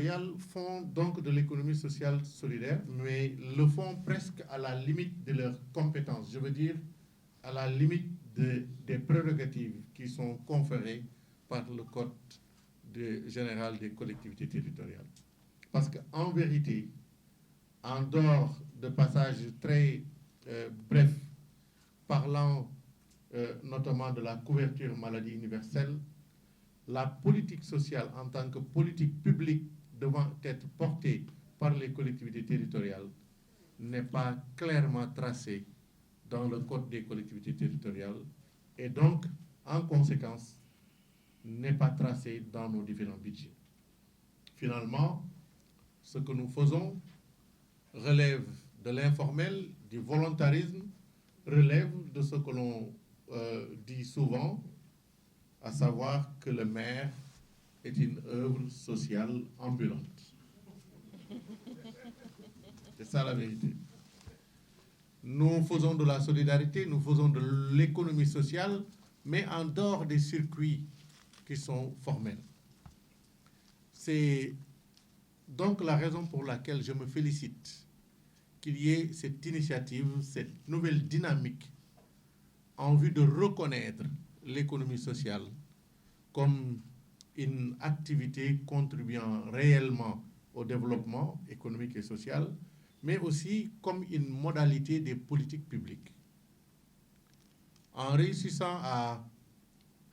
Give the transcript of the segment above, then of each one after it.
territoriales font donc de l'économie sociale solidaire, mais le font presque à la limite de leurs compétences. Je veux dire, à la limite des prérogatives qui sont conférées par le Code général des collectivités territoriales. Parce qu'en vérité, en dehors de passages très brefs parlant notamment de la couverture maladie universelle, la politique sociale en tant que politique publique devant être portée par les collectivités territoriales n'est pas clairement tracée dans le Code des collectivités territoriales et donc, en conséquence, n'est pas tracée dans nos différents budgets. Finalement, ce que nous faisons relève de l'informel, du volontarisme, relève de ce que l'on dit souvent, à savoir que le maire est une œuvre sociale ambulante. C'est ça la vérité. Nous faisons de la solidarité, nous faisons de l'économie sociale, mais en dehors des circuits qui sont formels. C'est donc la raison pour laquelle je me félicite qu'il y ait cette initiative, cette nouvelle dynamique en vue de reconnaître l'économie sociale comme une activité contribuant réellement au développement économique et social, mais aussi comme une modalité des politiques publiques. En réussissant à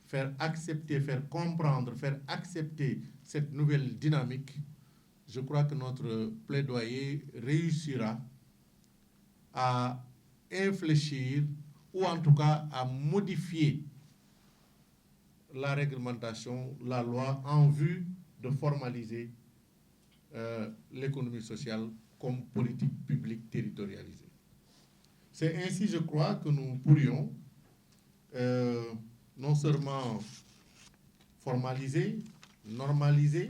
faire accepter, faire comprendre, faire accepter cette nouvelle dynamique, je crois que notre plaidoyer réussira à infléchir ou en tout cas à modifier la réglementation, la loi en vue de formaliser l'économie sociale comme politique publique territorialisée. C'est ainsi, je crois, que nous pourrions non seulement formaliser, normaliser,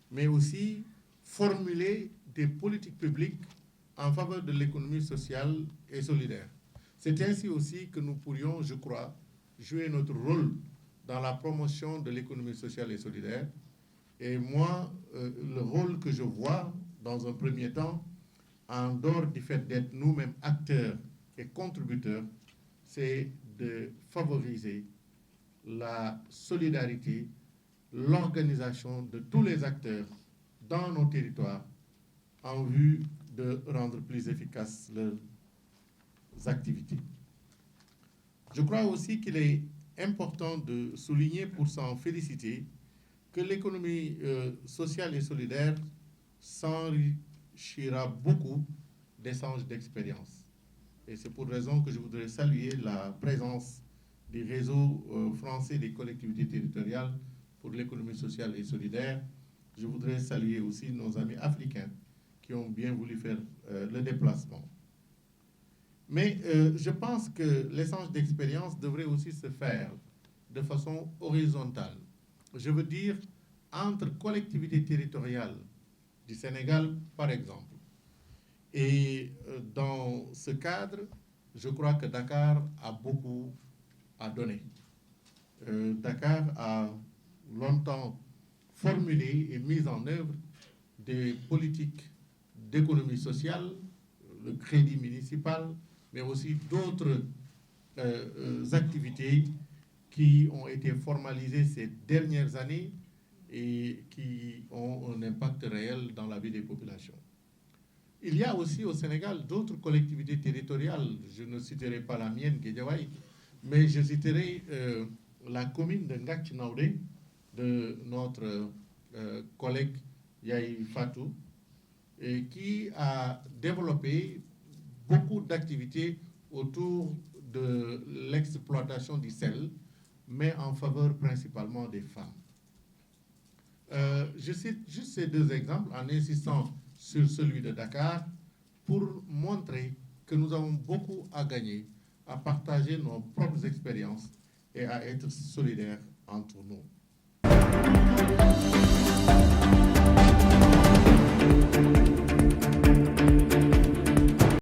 mais aussi formuler des politiques publiques en faveur de l'économie sociale et solidaire. C'est ainsi aussi que nous pourrions, je crois, jouer notre rôle dans la promotion de l'économie sociale et solidaire. Et moi, le rôle que je vois, dans un premier temps, en dehors du fait d'être nous-mêmes acteurs et contributeurs, c'est de favoriser la solidarité, l'organisation de tous les acteurs dans nos territoires en vue de rendre plus efficaces leurs activités. Je crois aussi qu'il est important de souligner, pour s'en féliciter, que l'économie sociale et solidaire s'enrichira beaucoup d'échanges d'expériences. Et c'est pour raison que je voudrais saluer la présence du réseau français des collectivités territoriales pour l'économie sociale et solidaire. Je voudrais saluer aussi nos amis africains qui ont bien voulu faire le déplacement. Mais je pense que l'échange d'expériences devrait aussi se faire de façon horizontale. Je veux dire, entre collectivités territoriales du Sénégal, par exemple. Et dans ce cadre, je crois que Dakar a beaucoup à donner. Dakar a longtemps formulé et mis en œuvre des politiques d'économie sociale, le crédit municipal, mais aussi d'autres activités qui ont été formalisées ces dernières années et qui ont un impact réel dans la vie des populations. Il y a aussi au Sénégal d'autres collectivités territoriales. Je ne citerai pas la mienne, Guédiawaye, mais je citerai la commune de Ngakchinaoudé, de notre collègue Yahi Fatou, et qui a développé beaucoup d'activités autour de l'exploitation du sel, mais en faveur principalement des femmes. Je cite juste ces deux exemples en insistant sur celui de Dakar pour montrer que nous avons beaucoup à gagner à partager nos propres expériences et à être solidaires entre nous.